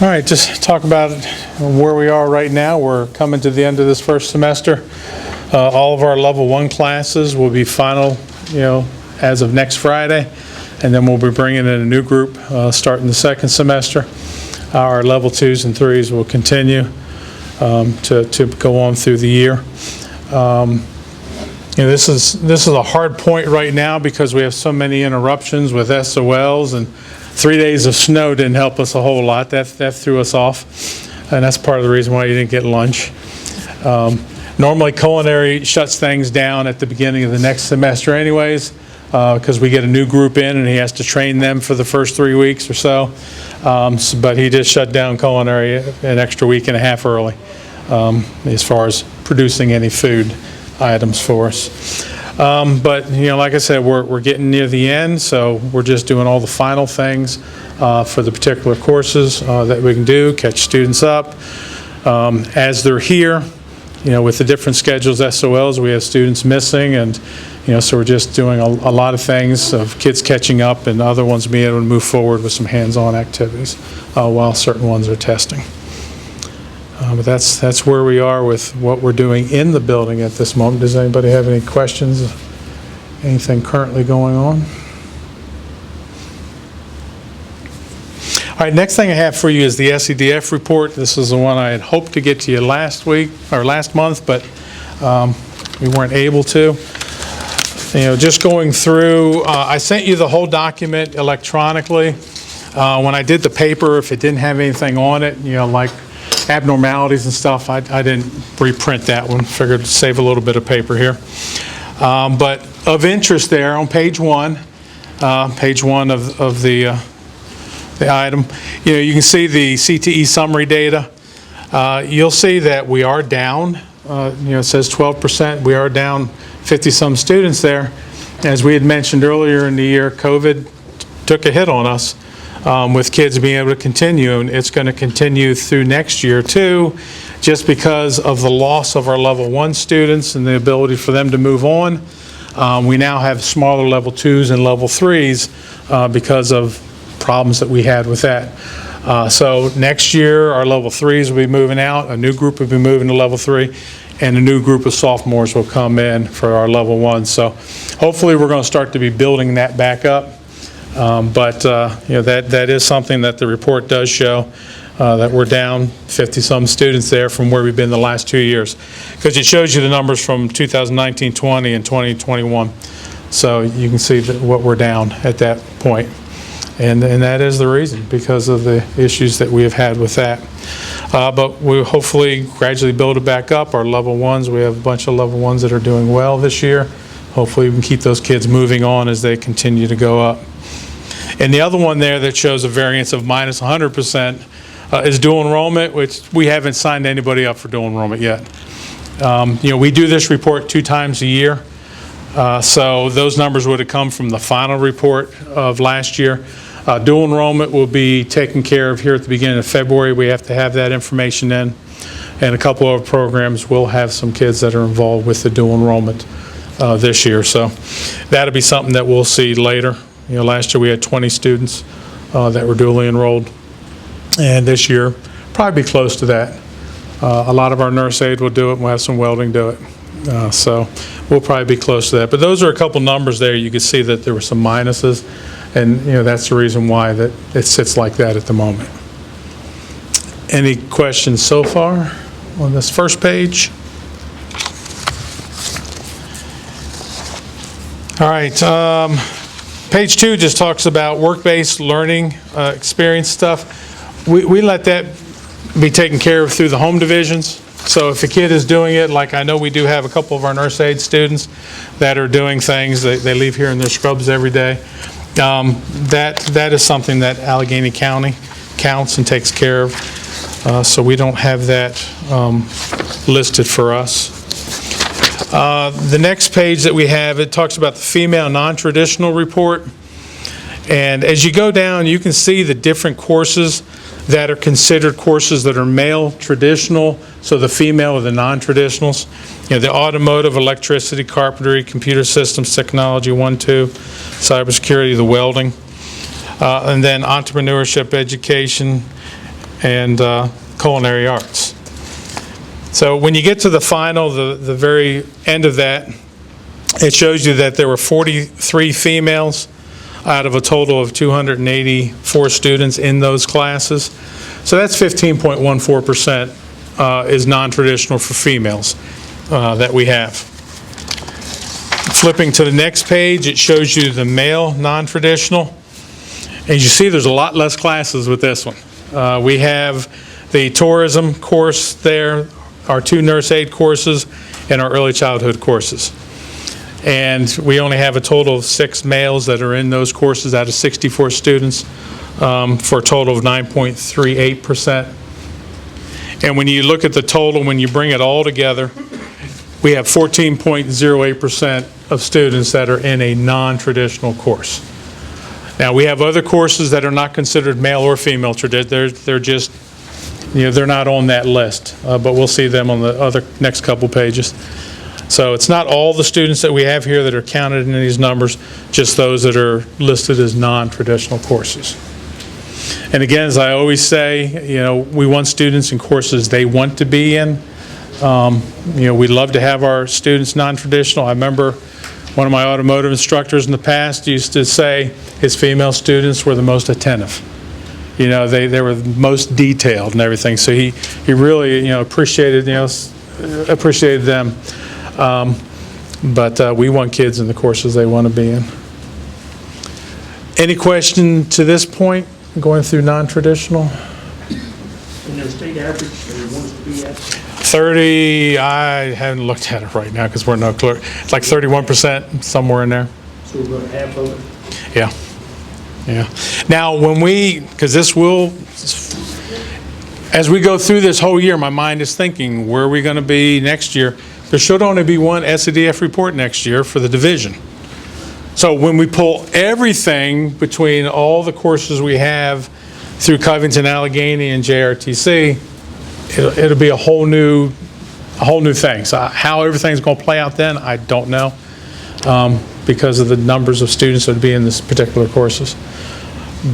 All right, just talk about where we are right now. We're coming to the end of this first semester. All of our level 1 classes will be final, as of next Friday, and then we'll be bringing in a new group starting the second semester. Our level 2s and 3s will continue to go on through the year. This is a hard point right now because we have so many interruptions with SOLs, and 3 days of snow didn't help us a whole lot. That threw us off, and that's part of the reason why you didn't get lunch. Normally culinary shuts things down at the beginning of the next semester anyways, because we get a new group in and he has to train them for the first 3 weeks or so. But he just shut down culinary an extra week and a half early as far as producing any food items for us. But like I said, we're getting near the end, so we're just doing all the final things for the particular courses that we can do, catch students up. As they're here, with the different schedules, SOLs, we have students missing, and so we're just doing a lot of things of kids catching up and other ones being able to move forward with some hands-on activities while certain ones are testing. But that's where we are with what we're doing in the building at this moment. Does anybody have any questions? Anything currently going on? All right, next thing I have for you is the SEDF report. This is the one I had hoped to get to you last month, but we weren't able to. Just going through, I sent you the whole document electronically. When I did the paper, if it didn't have anything on it, like abnormalities and stuff, I didn't reprint that one. Figured to save a little bit of paper here. But of interest there on page 1 of the item, you can see the CTE summary data. You'll see that we are down. It says 12%. We are down 50-some students there. As we had mentioned earlier in the year, COVID took a hit on us. With kids being able to continue, and it's going to continue through next year too, just because of the loss of our level 1 students and the ability for them to move on. We now have smaller level 2s and level 3s because of problems that we had with that. So next year our level 3s will be moving out, a new group will be moving to level 3, and a new group of sophomores will come in for our level 1. So hopefully we're going to start to be building that back up. But that is something that the report does show, that we're down 50-some students there from where we've been the last 2 years, because it shows you the numbers from 2019-20 and 2021. So you can see what we're down at that point. And that is the reason, because of the issues that we have had with that. But we'll hopefully gradually build it back up. Our level 1s, we have a bunch of level 1s that are doing well this year. Hopefully we can keep those kids moving on as they continue to go up. And the other one there that shows a variance of minus 100% is dual enrollment, which we haven't signed anybody up for dual enrollment yet. We do this report 2 times a year. So those numbers would have come from the final report of last year. Dual enrollment will be taken care of here at the beginning of February. We have to have that information in. And a couple of programs will have some kids that are involved with the dual enrollment this year. So that'll be something that we'll see later. Last year we had 20 students that were dually enrolled, and this year probably be close to that. A lot of our nurse aide will do it, and we'll have some welding do it. So we'll probably be close to that. But those are a couple numbers there. You can see that there were some minuses, and that's the reason why that it sits like that at the moment. Any questions so far on this first page? All right. Page 2 just talks about work-based learning experience stuff. We let that be taken care of through the home divisions. So if a kid is doing it, like I know we do have a couple of our nurse aide students that are doing things, they leave here in their scrubs every day. That is something that Allegheny County counts and takes care of. So we don't have that listed for us. The next page that we have, it talks about the female non-traditional report. And as you go down, you can see the different courses that are considered courses that are male traditional, so the female or the non-traditionals. The automotive, electricity, carpentry, computer systems, technology, 1, 2, cybersecurity, the welding, and then entrepreneurship, education, and culinary arts. So when you get to the final, the very end of that, it shows you that there were 43 females out of a total of 284 students in those classes. So that's 15.14% is non-traditional for females that we have. Flipping to the next page, it shows you the male non-traditional. As you see, there's a lot less classes with this one. We have the tourism course there, our 2 nurse aid courses, and our early childhood courses. And we only have a total of 6 males that are in those courses out of 64 students, for a total of 9.38%. And when you look at the total, when you bring it all together, we have 14.08% of students that are in a non-traditional course. Now, we have other courses that are not considered male or female traditional. They're just, they're not on that list, but we'll see them on the other next couple pages. So it's not all the students that we have here that are counted in these numbers, just those that are listed as non-traditional courses. And again, as I always say, we want students in courses they want to be in. We'd love to have our students non-traditional. I remember one of my automotive instructors in the past used to say his female students were the most attentive. They were the most detailed and everything. So he really, appreciated them. But we want kids in the courses they want to be in. Any question to this point, going through non-traditional? And their state average, they want us to be at? 30, I haven't looked at it right now because we're not clear. It's like 31%, somewhere in there. So we're about half of it? Yeah. Now, because this will, as we go through this whole year, my mind is thinking, where are we going to be next year? There should only be one SEDF report next year for the division. So when we pull everything between all the courses we have through Covington, Allegheny, and JRTC, it'll be a whole new thing. So how everything's going to play out then, I don't know, because of the numbers of students that would be in this particular courses.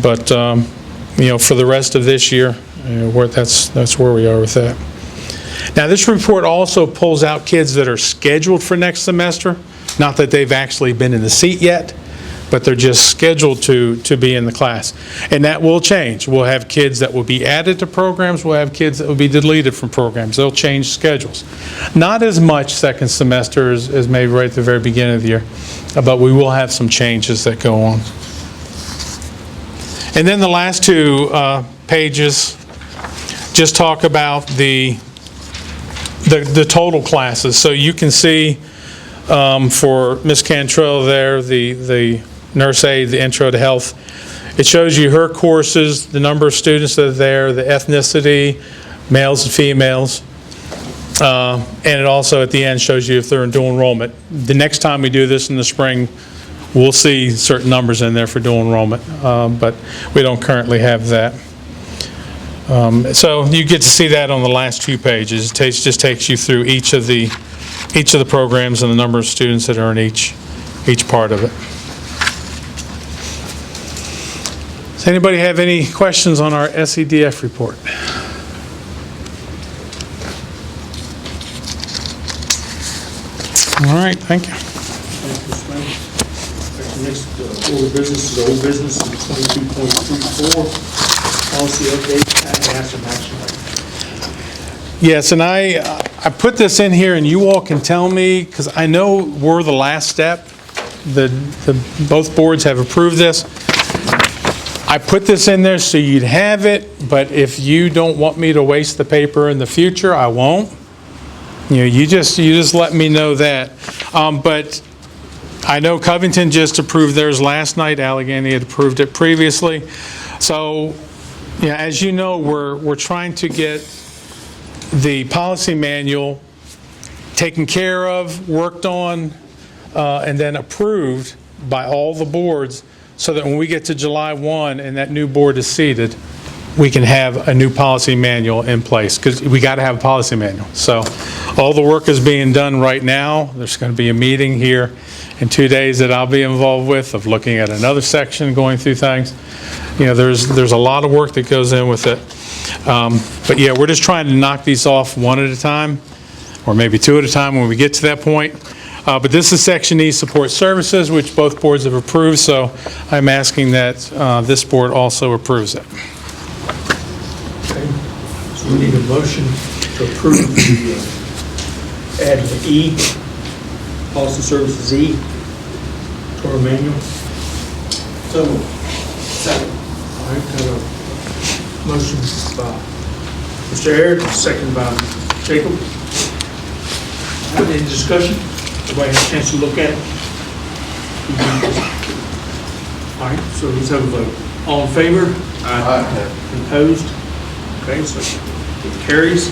But for the rest of this year, that's where we are with that. Now, this report also pulls out kids that are scheduled for next semester, not that they've actually been in the seat yet, but they're just scheduled to be in the class. And that will change. We'll have kids that will be added to programs. We'll have kids that will be deleted from programs. They'll change schedules. Not as much second semester as maybe right at the very beginning of the year, but we will have some changes that go on. And then the last 2 pages just talk about the total classes. So you can see for Ms. Cantrell there, the nurse aide, the intro to health, it shows you her courses, the number of students that are there, the ethnicity, males and females, and it also at the end shows you if they're in dual enrollment. The next time we do this in the spring, we'll see certain numbers in there for dual enrollment, but we don't currently have that. So you get to see that on the last 2 pages. It just takes you through each of the programs and the number of students that are in each part of it. Does anybody have any questions on our SEDF report? All right, thank you. Thank you, Mr. Spangler. Next order of business is old business, 22.34. Policy update, ask and action item. Yes, and I put this in here, and you all can tell me, because I know we're the last step. Both boards have approved this. I put this in there so you'd have it, but if you don't want me to waste the paper in the future, I won't. You just let me know that. But I know Covington just approved theirs last night. Allegheny had approved it previously. So, as you know, we're trying to get the policy manual taken care of, worked on, and then approved by all the boards, so that when we get to July 1 and that new board is seated, we can have a new policy manual in place, because we got to have a policy manual. So all the work is being done right now. There's going to be a meeting here in 2 days that I'll be involved with, of looking at another section, going through things. There's a lot of work that goes in with it. But yeah, we're just trying to knock these off one at a time, or maybe two at a time when we get to that point. But this is Section E, support services, which both boards have approved, so I'm asking that this board also approves it. Okay. So we need a motion to approve the add the E, policy services E, to our manual. So moved. Second. All right, got a motion by Mr. Ayers, second by Jacob. Any discussion? Everybody have a chance to look at it? All right, so let's have a vote. All in favor? Aye. Opposed? Okay, so it carries.